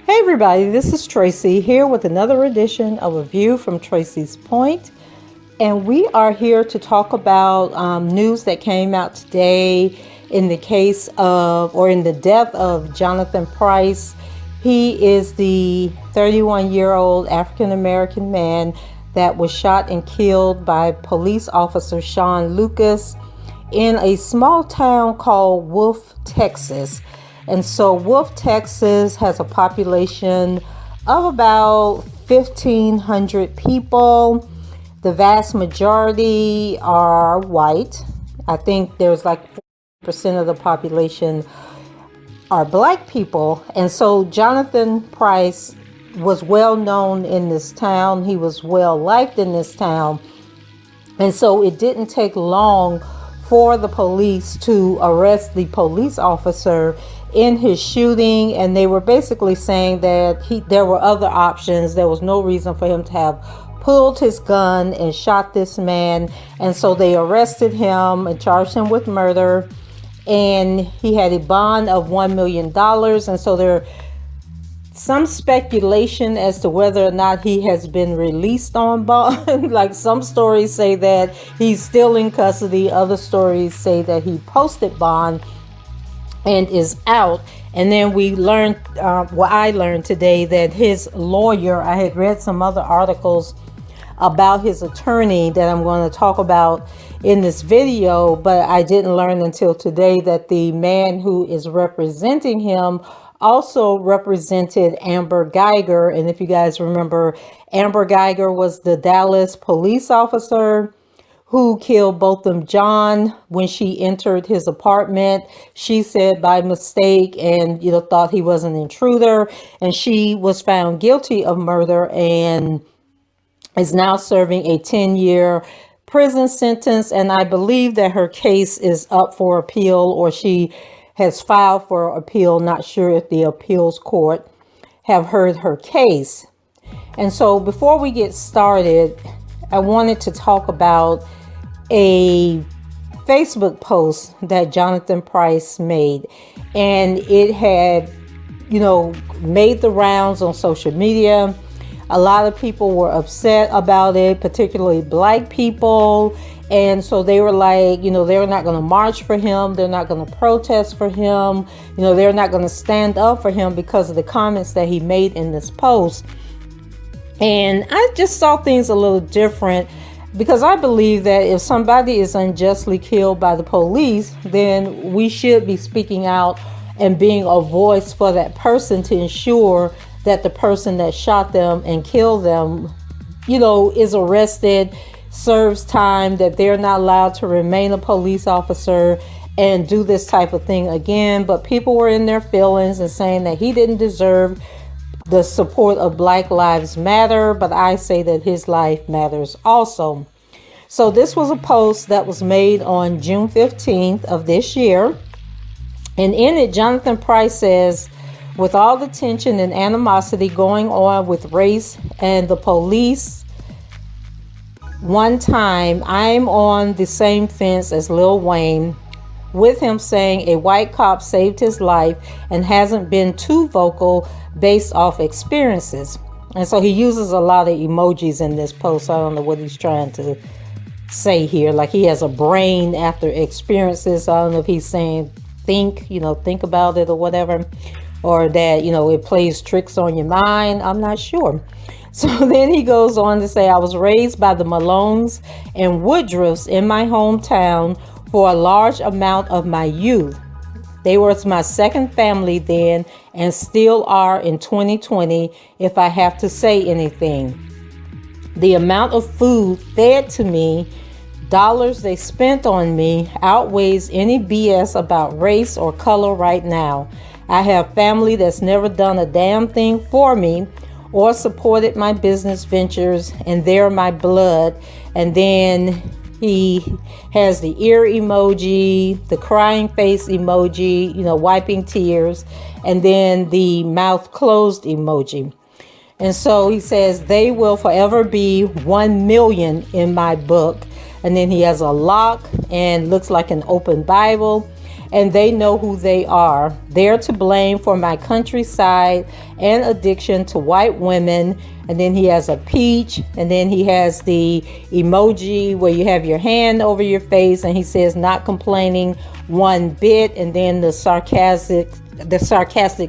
Hey everybody, this is Tracy here with another edition of A View from Tracy's Point. And we are here to talk about news that came out today in the case of, or in the death of Jonathan Price. He is the 31-year-old African-American man that was shot and killed by police officer Sean Lucas in a small town called Wolf, Texas. And so Wolf, Texas has a population of about 1,500 people. The vast majority are white. I think there's like 40% of the population are black people. And so Jonathan Price was well known in this town. He was well liked in this town. And so it didn't take long for the police to arrest the police officer in his shooting, and they were basically saying that there were other options. There was no reason for him to have pulled his gun and shot this man, and so they arrested him and charged him with murder, and he had a bond of $1 million. And so there's some speculation as to whether or not he has been released on bond. Like, some stories say that he's still in custody, other stories say that he posted bond and is out. And then we learned, I learned today that his lawyer, I had read some other articles about his attorney that I'm going to talk about in this video, but I didn't learn until today that the man who is representing him also represented Amber Geiger. And if you guys remember, Amber Geiger was the Dallas police officer who killed Botham Jean when she entered his apartment. She said by mistake, and thought he was an intruder, and she was found guilty of murder and is now serving a 10-year prison sentence. And I believe that her case is up for appeal, or she has filed for appeal. Not sure if the appeals court have heard her case. And so before we get started, I wanted to talk about a Facebook post that Jonathan Price made, and it had, made the rounds on social media. A lot of people were upset about it, particularly black people. And so they were like, they're not going to march for him. They're not going to protest for him. They're not going to stand up for him because of the comments that he made in this post. And I just saw things a little different, because I believe that if somebody is unjustly killed by the police, then we should be speaking out and being a voice for that person to ensure that the person that shot them and killed them, is arrested, serves time, that they're not allowed to remain a police officer and do this type of thing again. But people were in their feelings and saying that he didn't deserve the support of Black Lives Matter, but I say that his life matters also. So this was a post that was made on June 15th of this year. And in it, Jonathan Price says, with all the tension and animosity going on with race and the police, one time I'm on the same fence as Lil Wayne, with him saying a white cop saved his life and hasn't been too vocal based off experiences. And so he uses a lot of emojis in this post. I don't know what he's trying to say here. Like, he has a brain after experiences. I don't know if he's saying think about it or whatever, or that, it plays tricks on your mind. I'm not sure. So then he goes on to say, I was raised by the Malones and Woodruffs in my hometown for a large amount of my youth. They were my second family then, and still are in 2020, if I have to say anything. The amount of food fed to me, dollars they spent on me, outweighs any BS about race or color right now. I have family that's never done a damn thing for me or supported my business ventures, and they're my blood. And then he has the ear emoji, the crying face emoji, wiping tears, and then the mouth closed emoji. And so he says, they will forever be 1 million in my book. And then he has a lock and looks like an open Bible. And they know who they are. They're to blame for my countryside and addiction to white women. And then he has a peach. And then he has the emoji where you have your hand over your face. And he says, not complaining one bit. And then the sarcastic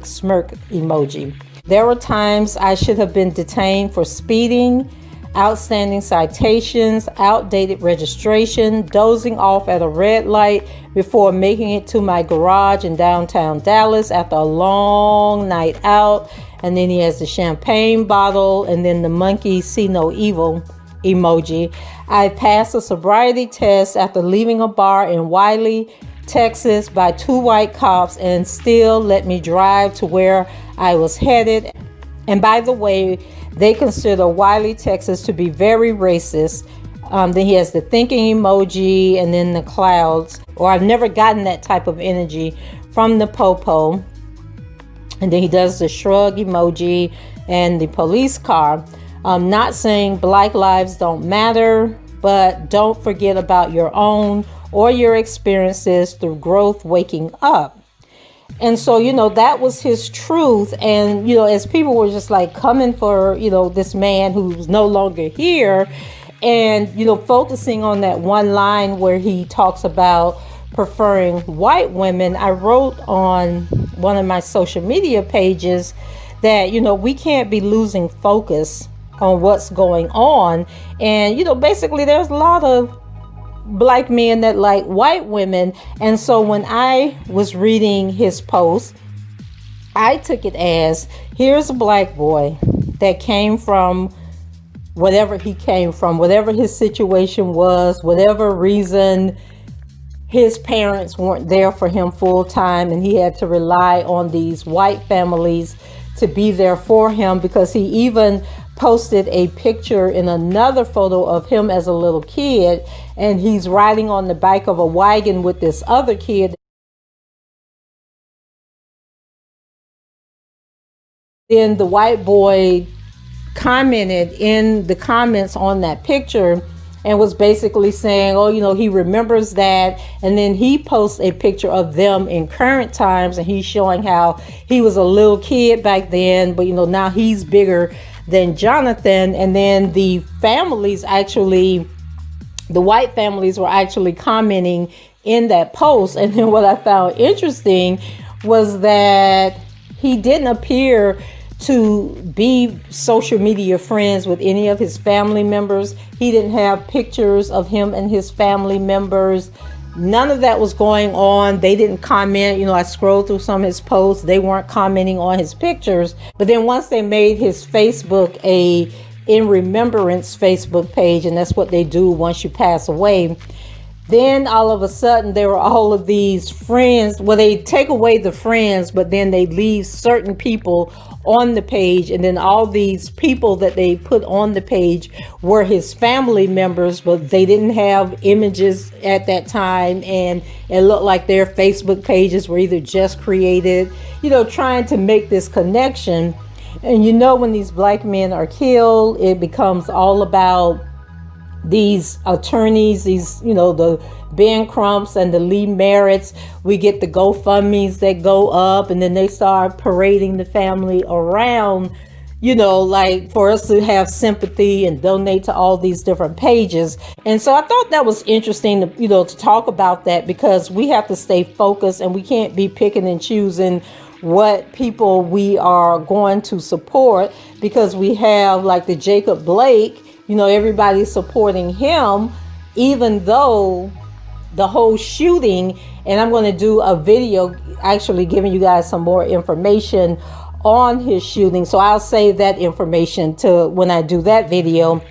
smirk emoji. There were times I should have been detained for speeding, outstanding citations, outdated registration, dozing off at a red light before making it to my garage in downtown Dallas after a long night out. And then he has the champagne bottle and then the monkey see no evil emoji. I passed a sobriety test after leaving a bar in Wiley, Texas by 2 white cops and still let me drive to where I was headed. And by the way, they consider Wiley, Texas to be very racist. Then he has the thinking emoji and then the clouds. Or I've never gotten that type of energy from the popo. And then he does the shrug emoji and the police car. Not saying Black lives don't matter, but don't forget about your own or your experiences through growth waking up. And so, that was his truth. And, as people were just like coming for, this man who's no longer here and, focusing on that one line where he talks about preferring white women, I wrote on one of my social media pages that, we can't be losing focus on what's going on. And, basically there's a lot of Black men that like white women. And so when I was reading his post, I took it as, here's a Black boy that came from whatever he came from, whatever his situation was, whatever reason his parents weren't there for him full time, and he had to rely on these white families to be there for him, because he even posted a picture in another photo of him as a little kid, and he's riding on the back of a wagon with this other kid. Then the white boy commented in the comments on that picture and was basically saying, oh, he remembers that. And then he posts a picture of them in current times, and he's showing how he was a little kid back then, but now he's bigger than Jonathan. And then the white families were actually commenting in that post. And then what I found interesting was that he didn't appear to be social media friends with any of his family members. He didn't have pictures of him and his family members. None of that was going on. They didn't comment. I scrolled through some of his posts. They weren't commenting on his pictures. But then once they made his Facebook a in remembrance Facebook page, and that's what they do once you pass away, then all of a sudden there were all of these friends. Well, they take away the friends, but then they leave certain people on the page, and then all these people that they put on the page were his family members, but they didn't have images at that time, and it looked like their Facebook pages were either just created, trying to make this connection. And when these Black men are killed, it becomes all about these attorneys, the Ben Crumps and the Lee Merritts. We get the GoFundMes that go up, and then they start parading the family around, like for us to have sympathy and donate to all these different pages. And so I thought that was interesting to talk about that, because we have to stay focused and we can't be picking and choosing what people we are going to support, because we have like the Jacob Blake, everybody's supporting him, even though the whole shooting, and I'm going to do a video actually giving you guys some more information on his shooting. So I'll save that information to when I do that video.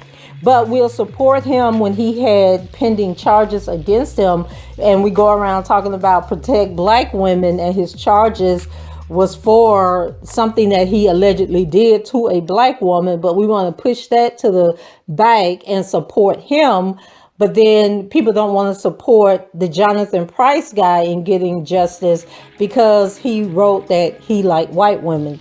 But we'll support him when he had pending charges against him. And we go around talking about protect Black women, and his charges was for something that he allegedly did to a Black woman. But we want to push that to the back and support him. But then people don't want to support the Jonathan Price guy in getting justice because he wrote that he liked white women.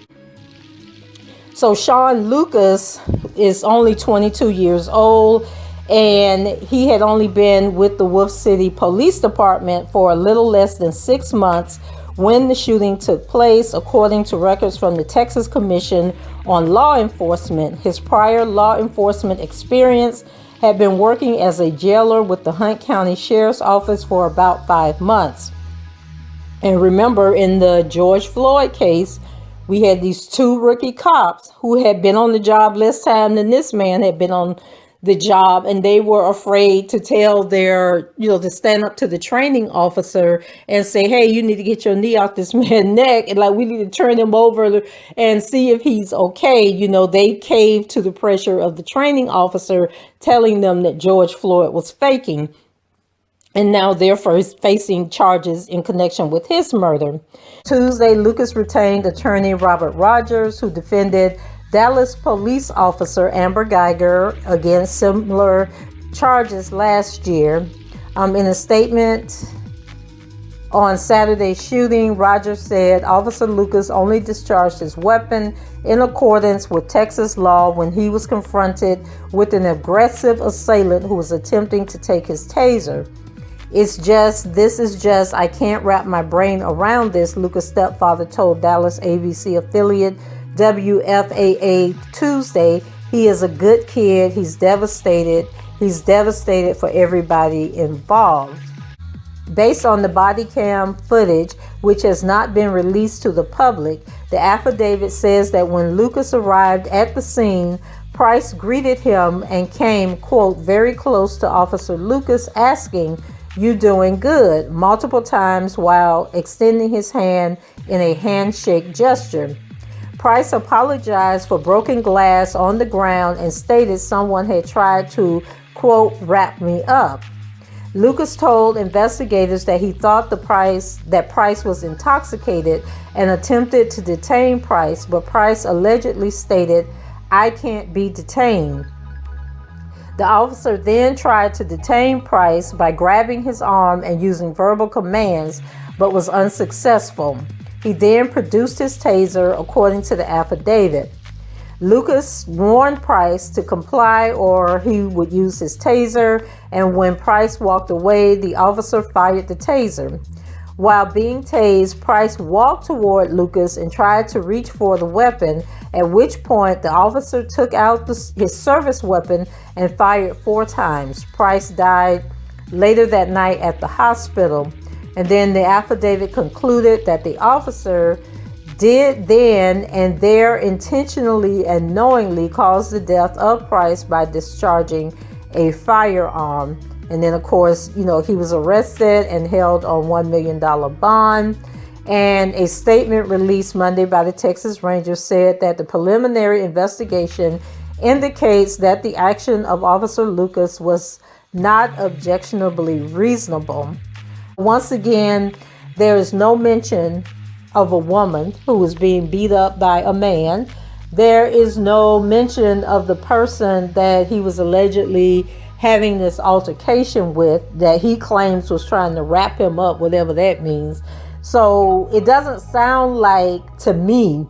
So Sean Lucas is only 22 years old, and he had only been with the Wolf City Police Department for a little less than 6 months when the shooting took place, according to records from the Texas Commission on Law Enforcement. His prior law enforcement experience had been working as a jailer with the Hunt County Sheriff's Office for about 5 months. And remember, in the George Floyd case, we had these 2 rookie cops who had been on the job less time than this man had been on the job, and they were afraid to tell their, to stand up to the training officer and say, hey, you need to get your knee off this man's neck, and like, we need to turn him over and see if he's okay. They caved to the pressure of the training officer telling them that George Floyd was faking. And now they're facing charges in connection with his murder. Tuesday, Lucas retained attorney Robert Rogers, who defended Dallas police officer Amber Geiger against similar charges last year. In a statement on Saturday's shooting, Rogers said Officer Lucas only discharged his weapon in accordance with Texas law when he was confronted with an aggressive assailant who was attempting to take his taser. This is just, I can't wrap my brain around this, Lucas' stepfather told Dallas ABC affiliate WFAA Tuesday. He is a good kid. He's devastated. He's devastated for everybody involved. Based on the body cam footage, which has not been released to the public, the affidavit says that when Lucas arrived at the scene, Price greeted him and came, quote, very close to Officer Lucas, asking, "You doing good?" multiple times while extending his hand in a handshake gesture. Price apologized for broken glass on the ground and stated someone had tried to, quote, wrap me up. Lucas told investigators that he thought that Price was intoxicated and attempted to detain Price, but Price allegedly stated, "I can't be detained." The officer then tried to detain Price by grabbing his arm and using verbal commands, but was unsuccessful. He then produced his taser, according to the affidavit. Lucas warned Price to comply or he would use his taser, and when Price walked away, the officer fired the taser. While being tased, Price walked toward Lucas and tried to reach for the weapon, at which point the officer took out his service weapon and fired 4 times. Price died later that night at the hospital. And then the affidavit concluded that the officer did then and there intentionally and knowingly cause the death of Price by discharging a firearm. And then, of course, he was arrested and held on $1 million bond. And a statement released Monday by the Texas Rangers said that the preliminary investigation indicates that the action of Officer Lucas was not objectionably reasonable. Once again, there is no mention of a woman who was being beat up by a man. There is no mention of the person that he was allegedly having this altercation with, that he claims was trying to wrap him up, whatever that means. So it doesn't sound like, to me,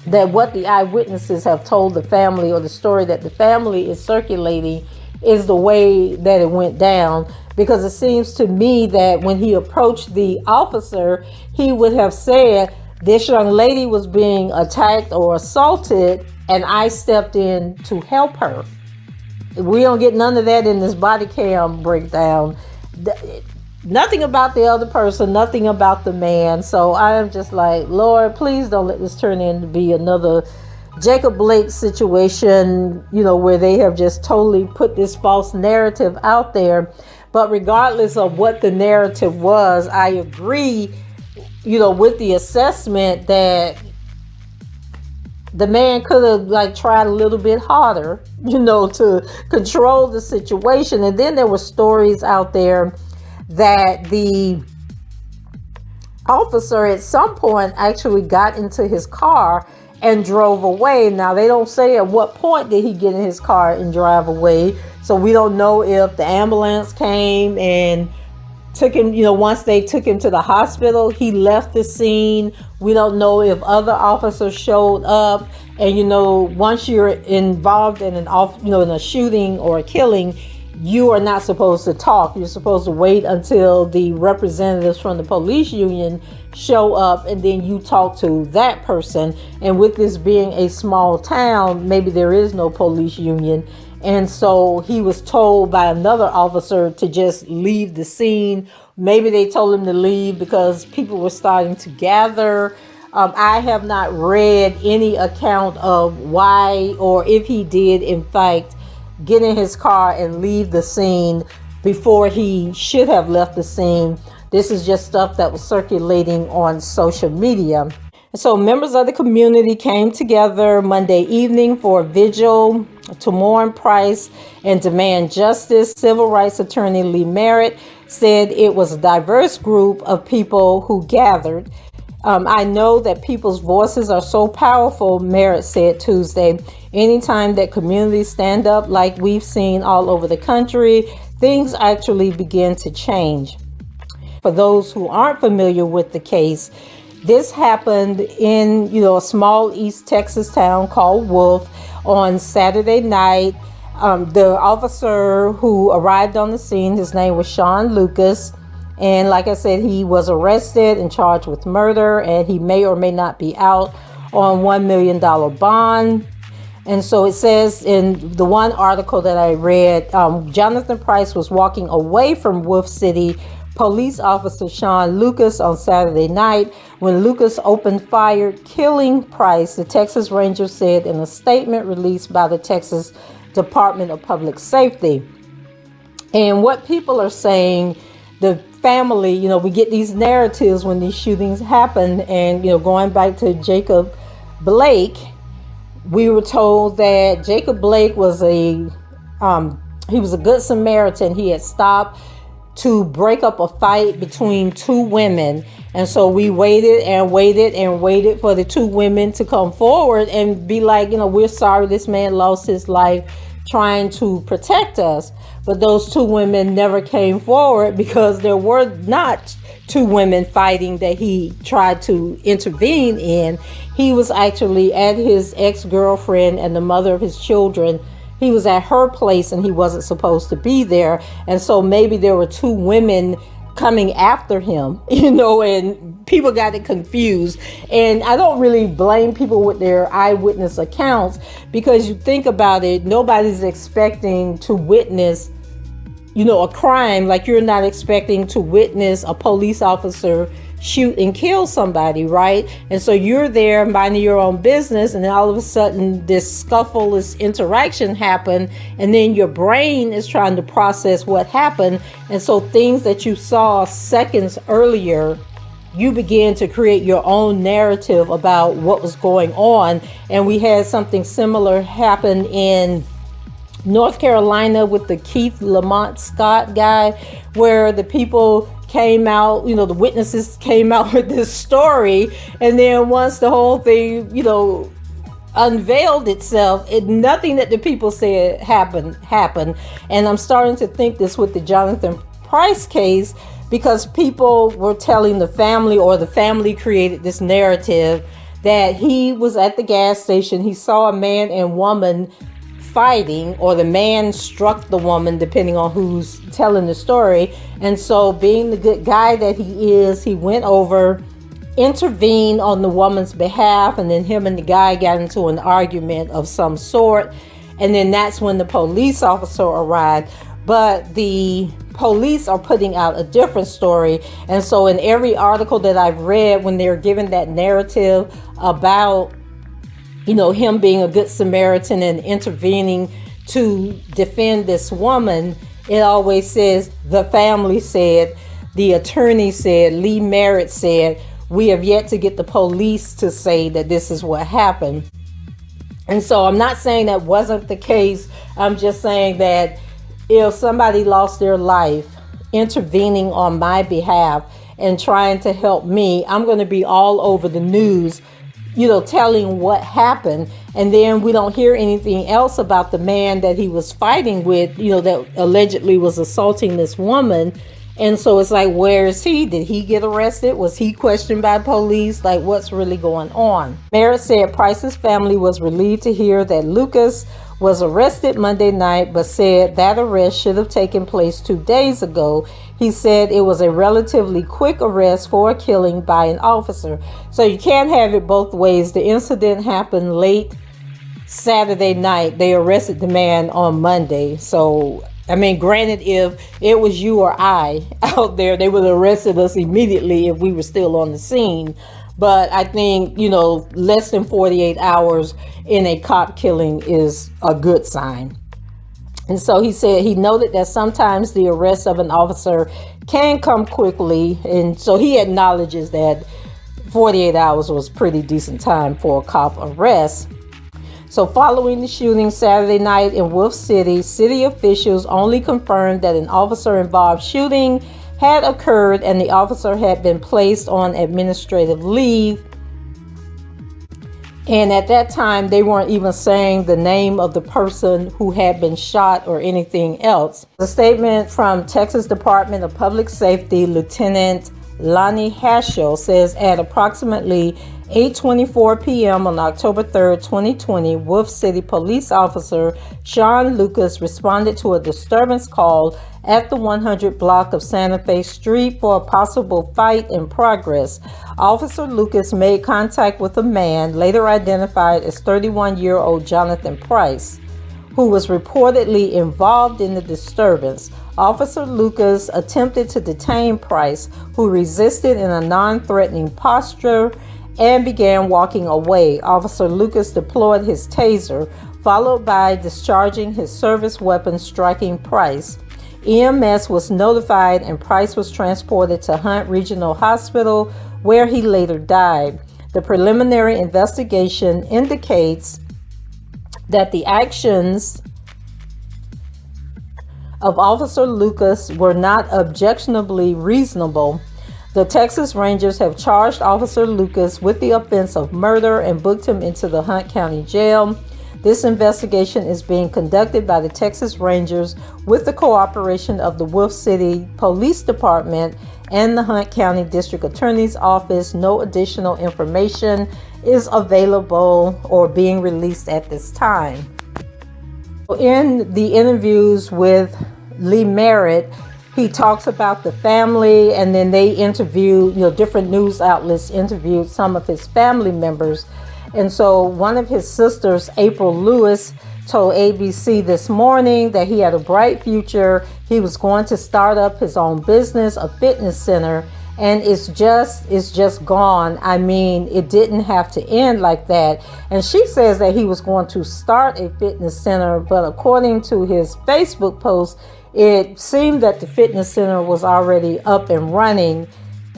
that what the eyewitnesses have told the family, or the story that the family is circulating, is the way that it went down. Because it seems to me that when he approached the officer, he would have said, this young lady was being attacked or assaulted, and I stepped in to help her. We don't get none of that in this body cam breakdown. Nothing about the other person, nothing about the man. So I am just like, Lord, please don't let this turn into be another Jacob Blake situation, where they have just totally put this false narrative out there. But regardless of what the narrative was, I agree, with the assessment that the man could have tried a little bit harder, to control the situation. And then there were stories out there that the officer at some point actually got into his car and drove away. Now, they don't say at what point did he get in his car and drive away. So we don't know if the ambulance came and took him, once they took him to the hospital, he left the scene. We don't know if other officers showed up. And, once you're involved in in a shooting or a killing, you are not supposed to talk. You're supposed to wait until the representatives from the police union show up, and then you talk to that person. And with this being a small town, maybe there is no police union. And so he was told by another officer to just leave the scene. Maybe they told him to leave because people were starting to gather. I have not read any account of why, or if he did, in fact, get in his car and leave the scene before he should have left the scene. This is just stuff that was circulating on social media. So members of the community came together Monday evening for a vigil to mourn Price and demand justice. Civil rights attorney Lee Merritt said it was a diverse group of people who gathered. I know that people's voices are so powerful, Merritt said Tuesday. Anytime that communities stand up like we've seen all over the country, things actually begin to change. For those who aren't familiar with the case, this happened in, a small East Texas town called Wolf on Saturday night. The officer who arrived on the scene, his name was Sean Lucas. And like I said, he was arrested and charged with murder, and he may or may not be out on $1 million bond. And so it says in the one article that I read, Jonathan Price was walking away from Wolf City police officer Sean Lucas on Saturday night when Lucas opened fire, killing Price, the Texas Rangers said in a statement released by the Texas Department of Public Safety. And what people are saying, the family, we get these narratives when these shootings happen. And, going back to Jacob Blake, we were told that Jacob Blake was he was a good Samaritan. He had stopped to break up a fight between two women. And so we waited and waited and waited for the two women to come forward and be like, we're sorry this man lost his life trying to protect us. But those two women never came forward because there were not two women fighting that he tried to intervene in. He was actually at his ex-girlfriend and the mother of his children. He was at her place and he wasn't supposed to be there. And so maybe there were two women coming after him, and people got it confused. And I don't really blame people with their eyewitness accounts, because you think about it, nobody's expecting to witness, a crime. Like, you're not expecting to witness a police officer shoot and kill somebody, right? And so you're there minding your own business, and then all of a sudden this scuffle, this interaction happened, and then your brain is trying to process what happened. And so things that you saw seconds earlier, you begin to create your own narrative about what was going on. And we had something similar happen in North Carolina with the Keith Lamont Scott guy, where the people came out, the witnesses came out with this story, and then once the whole thing, unveiled itself, nothing that the people said happened. And I'm starting to think this with the Jonathan Price case, because people were telling the family, or the family created this narrative that he was at the gas station, he saw a man and woman fighting, or the man struck the woman, depending on who's telling the story. And so, being the good guy that he is, he went over, intervened on the woman's behalf, and then him and the guy got into an argument of some sort. And then that's when the police officer arrived. But the police are putting out a different story. And so in every article that I've read, when they're given that narrative about him being a good Samaritan and intervening to defend this woman, it always says the family said, the attorney said, Lee Merritt said. We have yet to get the police to say that this is what happened. And so I'm not saying that wasn't the case. I'm just saying that if somebody lost their life intervening on my behalf and trying to help me, I'm going to be all over the news, telling what happened. And then we don't hear anything else about the man that he was fighting with, that allegedly was assaulting this woman. And so it's like, where is he? Did he get arrested? Was he questioned by police? Like, what's really going on? Merritt said Price's family was relieved to hear that Lucas was arrested Monday night, but said that arrest should have taken place 2 days ago. He said it was a relatively quick arrest for a killing by an officer. So you can't have it both ways. The incident happened late Saturday night. They arrested the man on Monday. So, I mean, granted, if it was you or I out there, they would have arrested us immediately if we were still on the scene. But I think, less than 48 hours in a cop killing is a good sign. And so he said he noted that sometimes the arrest of an officer can come quickly. And so he acknowledges that 48 hours was pretty decent time for a cop arrest. So following the shooting Saturday night in Wolf City, city officials only confirmed that an officer-involved shooting had occurred and the officer had been placed on administrative leave. And at that time, they weren't even saying the name of the person who had been shot or anything else. The statement from Texas Department of Public Safety, Lieutenant Lonnie Haschel, says at approximately 8:24 p.m. on October 3rd, 2020, Wolf City police officer Sean Lucas responded to a disturbance call at the 100 block of Santa Fe Street for a possible fight in progress. Officer Lucas made contact with a man, later identified as 31-year-old Jonathan Price, who was reportedly involved in the disturbance. Officer Lucas attempted to detain Price, who resisted in a non-threatening posture and began walking away. Officer Lucas deployed his taser, followed by discharging his service weapon, striking Price. EMS was notified and Price was transported to Hunt Regional Hospital, where he later died. The preliminary investigation indicates that the actions of Officer Lucas were not objectionably reasonable. The Texas Rangers have charged Officer Lucas with the offense of murder and booked him into the Hunt County Jail. This investigation is being conducted by the Texas Rangers with the cooperation of the Wolf City Police Department and the Hunt County District Attorney's Office. No additional information is available or being released at this time. In the interviews with Lee Merritt, he talks about the family, and then they interviewed, different news outlets interviewed some of his family members. And so one of his sisters, April Lewis, told ABC This Morning that he had a bright future. He was going to start up his own business, a fitness center, and it's just gone. I mean, it didn't have to end like that. And she says that he was going to start a fitness center, but according to his Facebook post, it seemed that the fitness center was already up and running.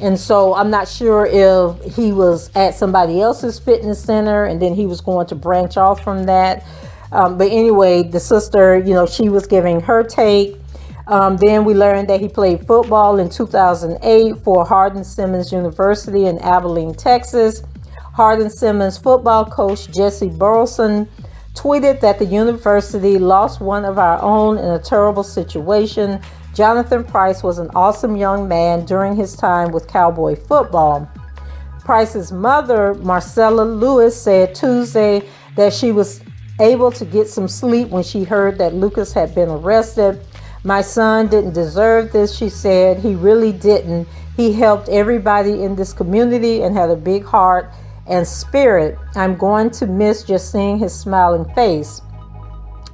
And so I'm not sure if he was at somebody else's fitness center and then he was going to branch off from that. But anyway, the sister, she was giving her take. Then we learned that he played football in 2008 for Hardin-Simmons University in Abilene, Texas. Hardin-Simmons football coach Jesse Burleson tweeted that the university lost one of our own in a terrible situation. Jonathan Price was an awesome young man during his time with Cowboy football. Price's mother, Marcella Lewis, said Tuesday that she was able to get some sleep when she heard that Lucas had been arrested. My son didn't deserve this, she said. He really didn't. He helped everybody in this community and had a big heart and spirit. I'm going to miss just seeing his smiling face.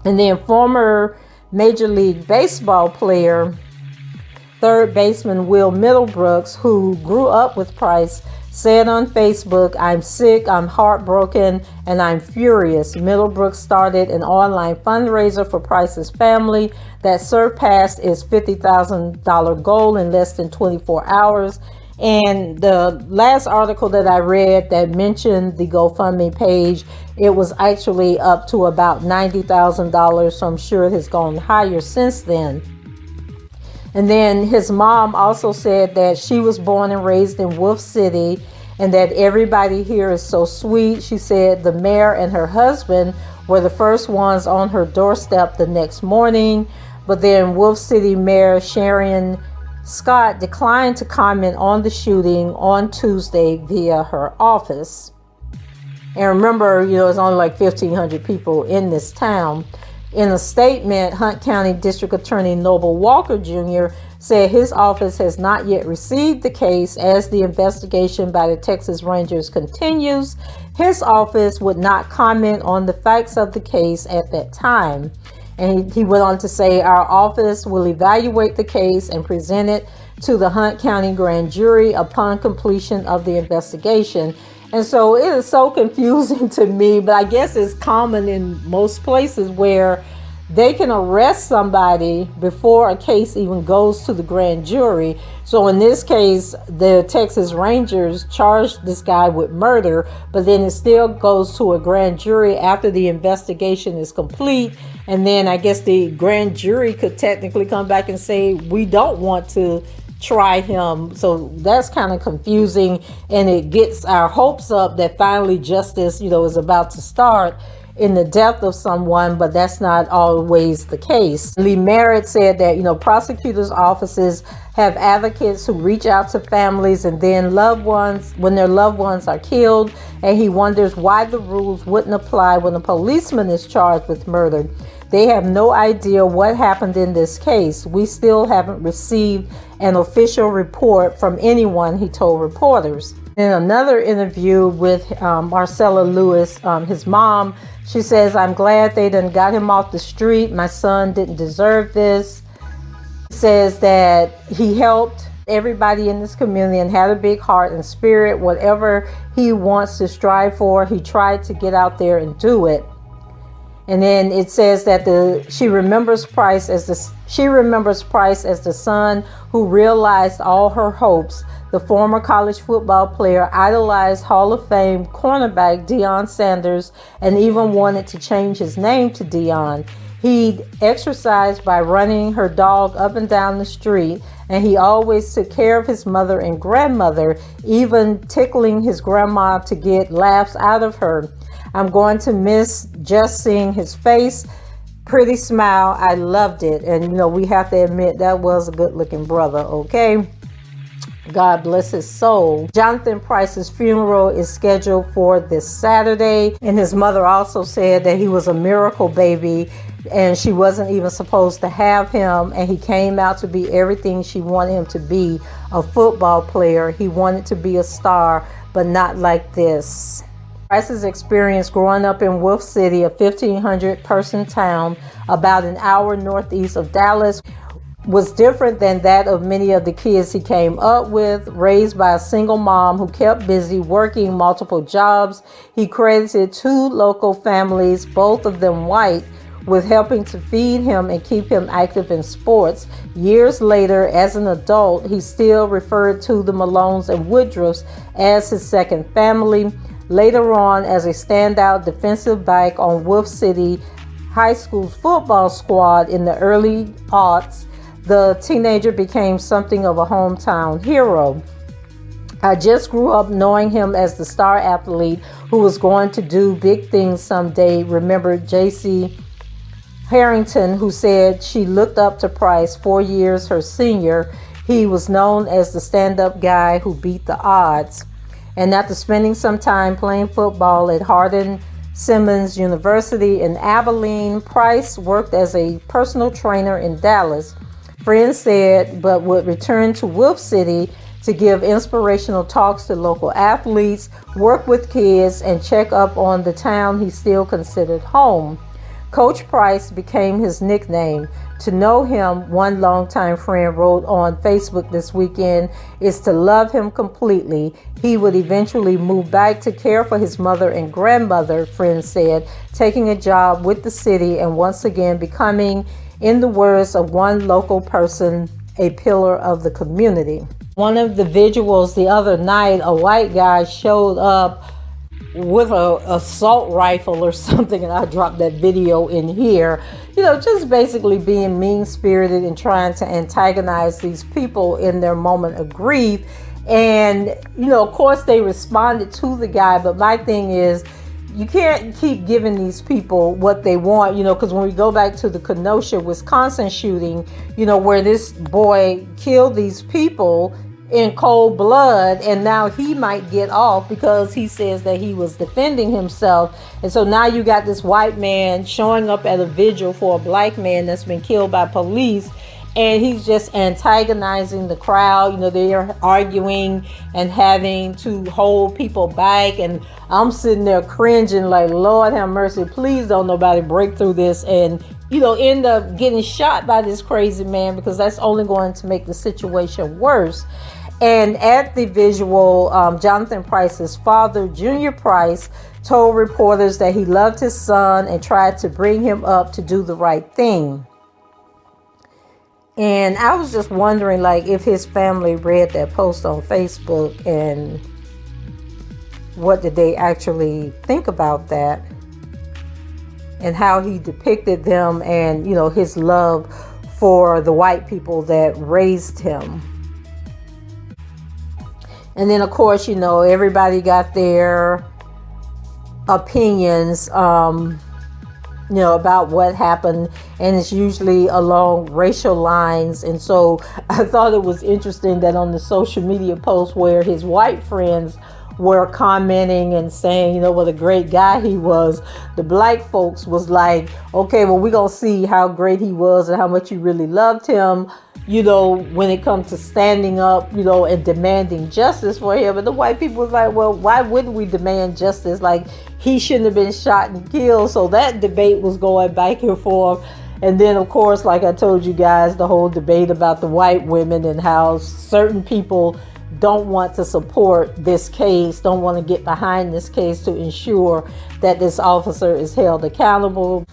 And then former Major League Baseball player, third baseman Will Middlebrooks, who grew up with Price, said on Facebook, I'm sick, I'm heartbroken, and I'm furious. Middlebrooks started an online fundraiser for Price's family that surpassed its $50,000 goal in less than 24 hours. And the last article that I read that mentioned the GoFundMe page, it was actually up to about $90,000, so I'm sure it has gone higher since then. And then his mom also said that she was born and raised in Wolf City and that everybody here is so sweet. She said the mayor and her husband were the first ones on her doorstep the next morning. But then Wolf City Mayor Sharon Scott declined to comment on the shooting on Tuesday via her office. And remember, it's only like 1,500 people in this town. In a statement, Hunt County District Attorney Noble Walker Jr. said his office has not yet received the case as the investigation by the Texas Rangers continues. His office would not comment on the facts of the case at that time. And he went on to say, our office will evaluate the case and present it to the Hunt County Grand Jury upon completion of the investigation. And so it is so confusing to me, but I guess it's common in most places where they can arrest somebody before a case even goes to the grand jury. So in this case, the Texas Rangers charged this guy with murder, but then it still goes to a grand jury after the investigation is complete. And then I guess the grand jury could technically come back and say, we don't want to try him. So that's kind of confusing, and it gets our hopes up that finally justice, is about to start in the death of someone, but that's not always the case. Lee Merritt said that, prosecutors' offices have advocates who reach out to families and then when their loved ones are killed, and he wonders why the rules wouldn't apply when a policeman is charged with murder. They have no idea what happened in this case. We still haven't received an official report from anyone, he told reporters. In another interview with Marcella Lewis, his mom, she says, I'm glad they done got him off the street. My son didn't deserve this. Says that he helped everybody in this community and had a big heart and spirit. Whatever he wants to strive for, he tried to get out there and do it. And then it says that she remembers Price as the son who realized all her hopes. The former college football player idolized Hall of Fame cornerback Deion Sanders and even wanted to change his name to Deion. He exercised by running her dog up and down the street, and he always took care of his mother and grandmother, even tickling his grandma to get laughs out of her. I'm going to miss just seeing his face. Pretty smile. I loved it. And, we have to admit that was a good looking brother. Okay. God bless his soul. Jonathan Price's funeral is scheduled for this Saturday. And his mother also said that he was a miracle baby and she wasn't even supposed to have him. And he came out to be everything she wanted him to be, a football player. He wanted to be a star, but not like this. Price's experience growing up in Wolf City, a 1,500 person town about an hour northeast of Dallas, was different than that of many of the kids he came up with. Raised by a single mom who kept busy working multiple jobs, he credited 2 local families, both of them white, with helping to feed him and keep him active in sports. Years later, as an adult, he still referred to the Malones and Woodruffs as his second family. Later on, as a standout defensive back on Wolf City High School's football squad in the early aughts, the teenager became something of a hometown hero. I just grew up knowing him as the star athlete who was going to do big things someday, remembered J.C. Harrington, who said she looked up to Price 4 years her senior. He was known as the stand-up guy who beat the odds. And after spending some time playing football at Hardin-Simmons University in Abilene, Price worked as a personal trainer in Dallas. Friends said, but would return to Wolf City to give inspirational talks to local athletes, work with kids, and check up on the town he still considered home. Coach Price became his nickname. To know him, one longtime friend wrote on Facebook this weekend, is to love him completely. He would eventually move back to care for his mother and grandmother, friends said, taking a job with the city and once again becoming, in the words of one local person, a pillar of the community. One of the visuals the other night, a white guy showed up with a assault rifle or something, and I dropped that video in here, just basically being mean-spirited and trying to antagonize these people in their moment of grief. And of course they responded to the guy, but my thing is, you can't keep giving these people what they want, because when we go back to the Kenosha, Wisconsin shooting, where this boy killed these people in cold blood, and now he might get off because he says that he was defending himself. And so now you got this white man showing up at a vigil for a black man that's been killed by police, and he's just antagonizing the crowd. They're arguing and having to hold people back, and I'm sitting there cringing like, Lord have mercy, please don't nobody break through this and end up getting shot by this crazy man, because that's only going to make the situation worse. And at the visual, Jonathan Price's father, Junior Price, told reporters that he loved his son and tried to bring him up to do the right thing. And I was just wondering, like, if his family read that post on Facebook, and what did they actually think about that, and how he depicted them, and his love for the white people that raised him. And then, of course, everybody got their opinions, about what happened, and it's usually along racial lines. And so I thought it was interesting that on the social media post where his white friends were commenting and saying, what a great guy he was, the black folks was like, okay, well, we're going to see how great he was and how much you really loved him, when it comes to standing up, and demanding justice for him. And the white people was like, well, why wouldn't we demand justice? Like, he shouldn't have been shot and killed. So that debate was going back and forth. And then, of course, like I told you guys, the whole debate about the white women and how certain people don't want to support this case, don't want to get behind this case to ensure that this officer is held accountable.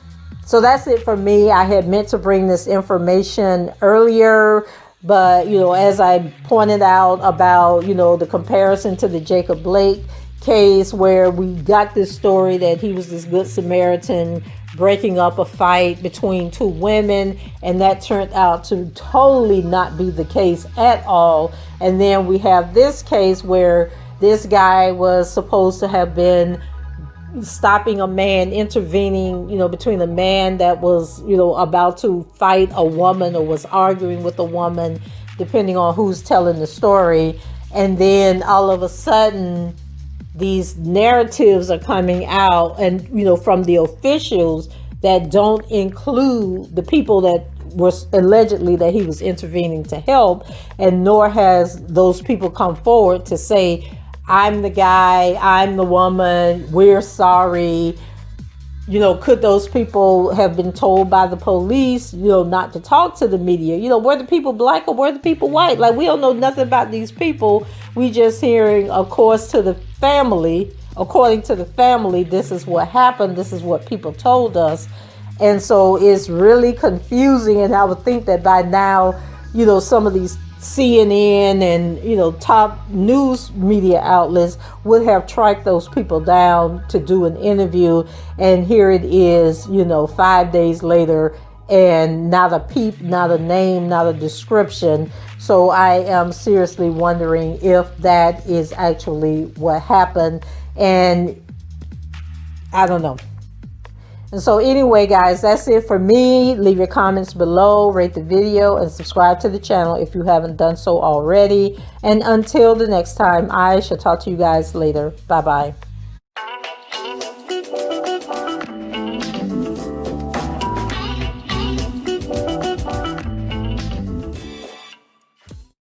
So that's it for me. I had meant to bring this information earlier, but, as I pointed out about, the comparison to the Jacob Blake case, where we got this story that he was this good Samaritan breaking up a fight between two women, and that turned out to totally not be the case at all. And then we have this case where this guy was supposed to have been stopping a man, intervening, between a man that was, about to fight a woman or was arguing with a woman, depending on who's telling the story. And then all of a sudden, these narratives are coming out, and from the officials that don't include the people that were allegedly that he was intervening to help, and nor has those people come forward to say, I'm the guy, I'm the woman, we're sorry. Could those people have been told by the police, not to talk to the media? Were the people black or were the people white? Like, we don't know nothing about these people. We just hearing, of course, according to the family, this is what happened. This is what people told us. And so it's really confusing. And I would think that by now, some of these CNN and, top news media outlets would have tracked those people down to do an interview. And here it is, 5 days later, and not a peep, not a name, not a description. So I am seriously wondering if that is actually what happened. And I don't know. And so anyway, guys, that's it for me. Leave your comments below, rate the video, and subscribe to the channel if you haven't done so already. And until the next time, I shall talk to you guys later. Bye-bye.